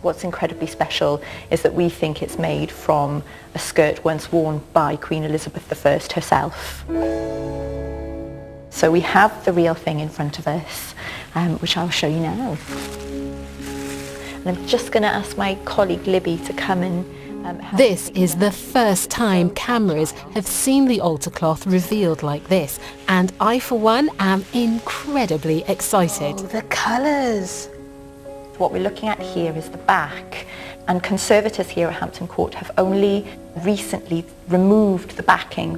What's incredibly special is that we think it's made from a skirt once worn by Queen Elizabeth I herself. So we have the real thing in front of us, which I'll show you now. And I'm just going to ask my colleague Libby to come and This is the first time cameras have seen the altar cloth revealed like this, and I, for one, am incredibly excited. Oh, the colours! What we're looking at here is the back, and conservators here at Hampton Court have only recently removed the backing.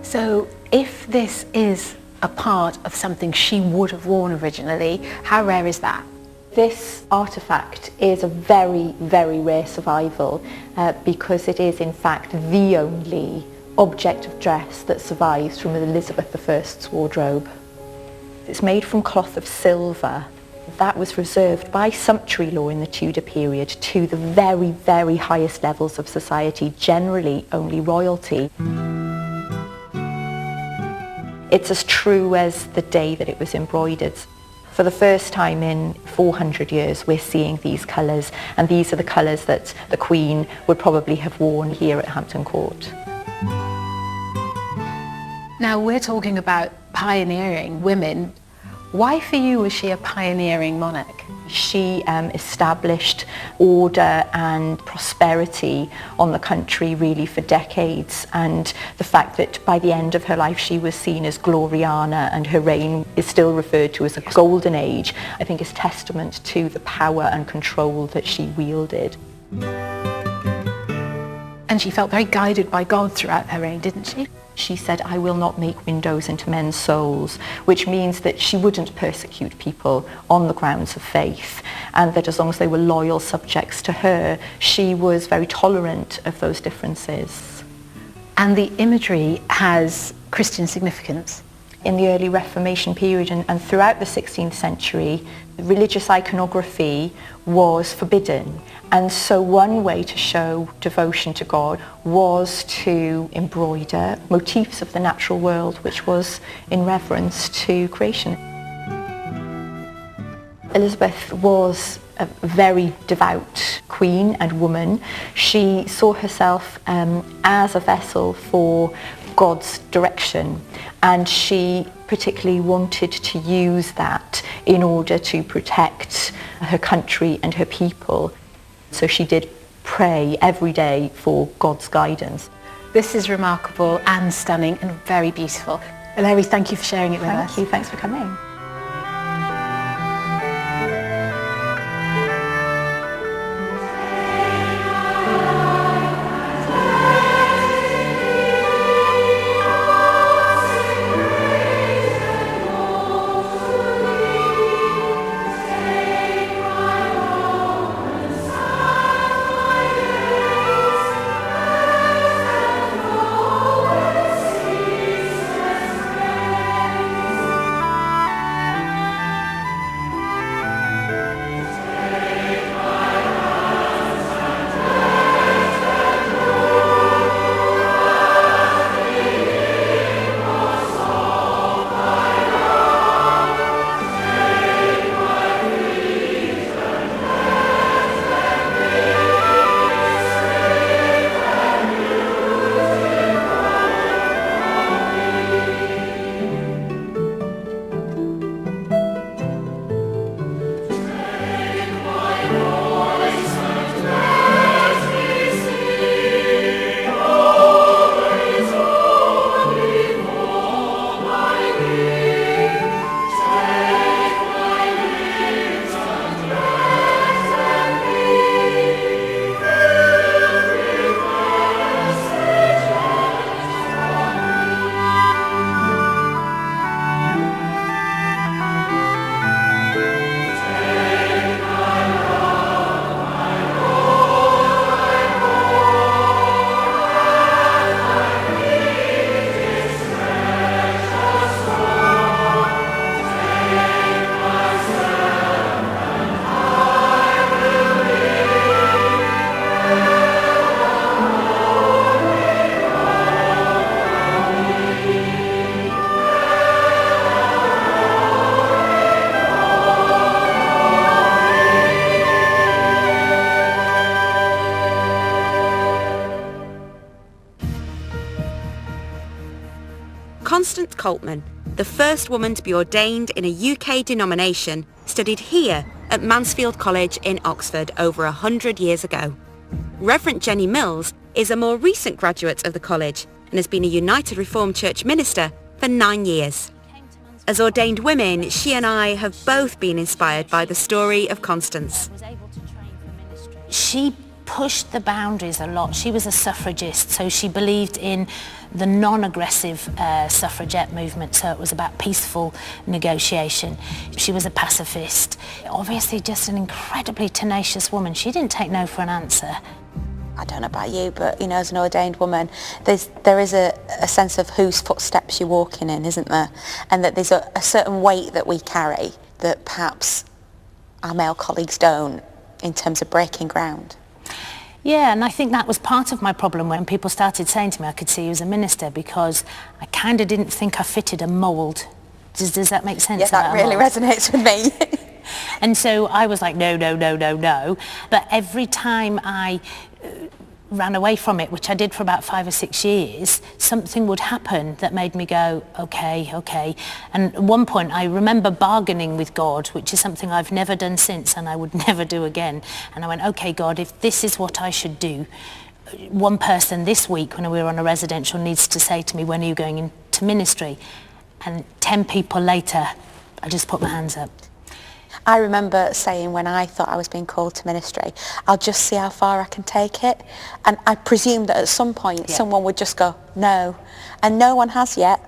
So if this is a part of something she would have worn originally, how rare is that? This artefact is a very, very rare survival because it is in fact the only object of dress that survives from Elizabeth I's wardrobe. It's made from cloth of silver. That was reserved by sumptuary law in the Tudor period to the very, very highest levels of society, generally only royalty. It's as true as the day that it was embroidered. For the first time in 400 years, we're seeing these colours, and these are the colours that the Queen would probably have worn here at Hampton Court. Now we're talking about pioneering women. Why for you was she a pioneering monarch? She established order and prosperity on the country really for decades, and the fact that by the end of her life she was seen as Gloriana and her reign is still referred to as a golden age, I think is testament to the power and control that she wielded. And she felt very guided by God throughout her reign, didn't she? She said, "I will not make windows into men's souls," which means that she wouldn't persecute people on the grounds of faith, and that as long as they were loyal subjects to her, she was very tolerant of those differences. And the imagery has Christian significance. In the early Reformation period and throughout the 16th century, religious iconography was forbidden. And so one way to show devotion to God was to embroider motifs of the natural world, which was in reverence to creation. Elizabeth was a very devout queen and woman. She saw herself as a vessel for God's direction, and she particularly wanted to use that in order to protect her country and her people. So she did pray every day for God's guidance. This is remarkable and stunning and very beautiful. Larry, thank you for sharing it with us. Thank you, thanks for coming. Constance Coltman, the first woman to be ordained in a UK denomination, studied here at Mansfield College in Oxford over 100 years ago. Reverend Jenny Mills is a more recent graduate of the college and has been a United Reformed Church minister for 9 years. As ordained women, she and I have both been inspired by the story of Constance. She pushed the boundaries a lot. She was a suffragist, so she believed in the non-aggressive suffragette movement, so it was about peaceful negotiation. She was a pacifist. Obviously just an incredibly tenacious woman. She didn't take no for an answer. I don't know about you, but you know, as an ordained woman, there is a sense of whose footsteps you're walking in, isn't there? And that there's a certain weight that we carry that perhaps our male colleagues don't, in terms of breaking ground. Yeah, and I think that was part of my problem when people started saying to me I could see you as a minister, because I kind of didn't think I fitted a mould. Does that make sense? Yeah, that really resonates with me. And so I was like, no, no, no, no, no. But every time I ran away from it, which I did for about 5 or 6 years, something would happen that made me go, okay, okay. And at one point I remember bargaining with God, which is something I've never done since and I would never do again. And I went, okay, God, if this is what I should do, one person this week when we were on a residential needs to say to me, when are you going into ministry? And 10 people later, I just put my hands up. I remember saying when I thought I was being called to ministry, I'll just see how far I can take it. And I presumed that at some point someone would just go, no. And no one has yet.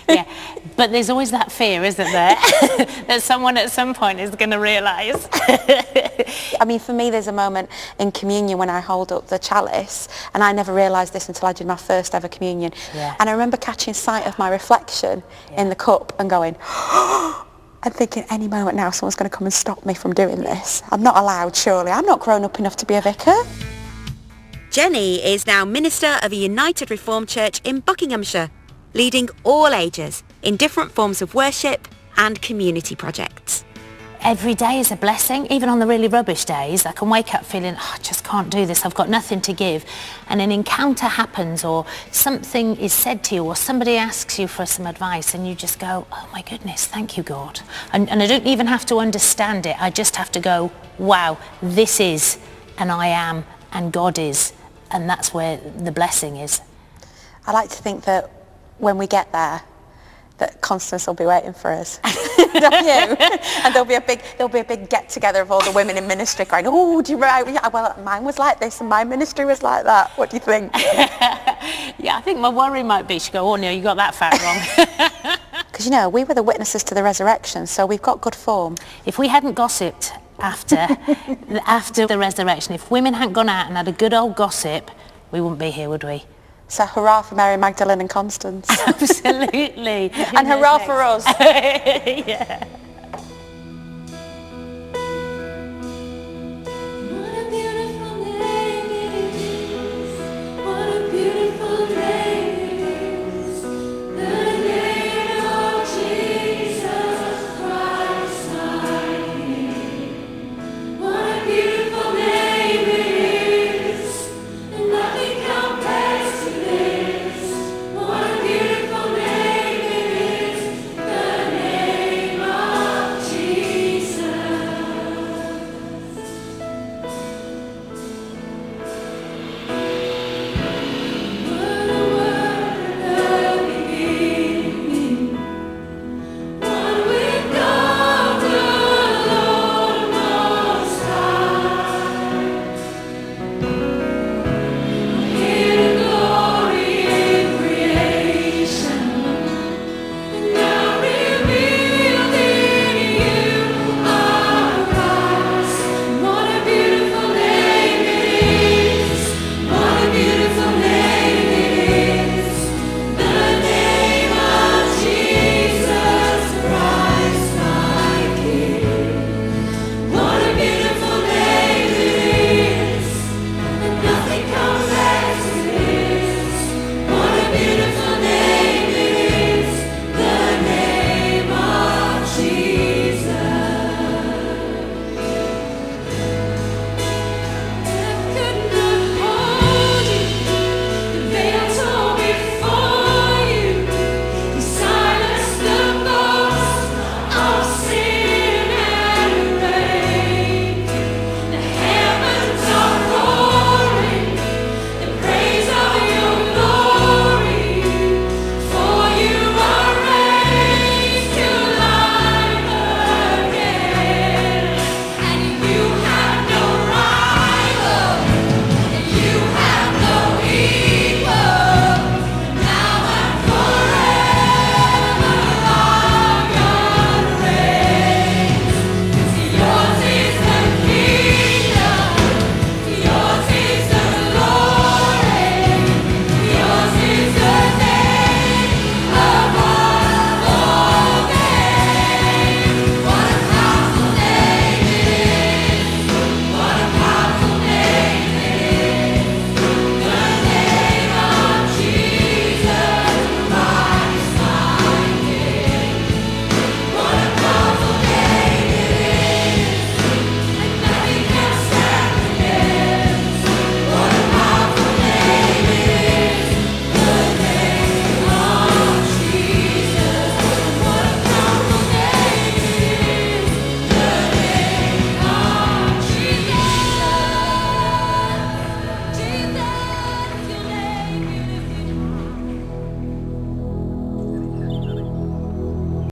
Yeah, but there's always that fear, isn't there? That someone at some point is going to realise. I mean, for me, there's a moment in communion when I hold up the chalice, and I never realised this until I did my first ever communion. Yeah. And I remember catching sight of my reflection in the cup and going, and thinking, any moment now someone's going to come and stop me from doing this. I'm not allowed, surely. I'm not grown up enough to be a vicar. Jenny is now minister of a United Reformed Church in Buckinghamshire, leading all ages in different forms of worship and community projects. Every day is a blessing. Even on the really rubbish days, I can wake up feeling, I just can't do this, I've got nothing to give. And an encounter happens, or something is said to you, or somebody asks you for some advice, and you just go, oh my goodness, thank you, God. And I don't even have to understand it. I just have to go, wow, this is, and I am, and God is. And that's where the blessing is. I like to think that when we get there, that Constance will be waiting for us. Don't you? And there'll be a big get together of all the women in ministry going, oh, do you remember? Yeah, well, mine was like this and my ministry was like that. What do you think? Yeah, I think my worry might be, she'll go, oh no, you got that fact wrong. Because you know, we were the witnesses to the resurrection, so we've got good form. If we hadn't gossiped after the resurrection, if women hadn't gone out and had a good old gossip, we wouldn't be here, would we? So hurrah for Mary Magdalene and Constance. Absolutely. And hurrah for us. Yeah.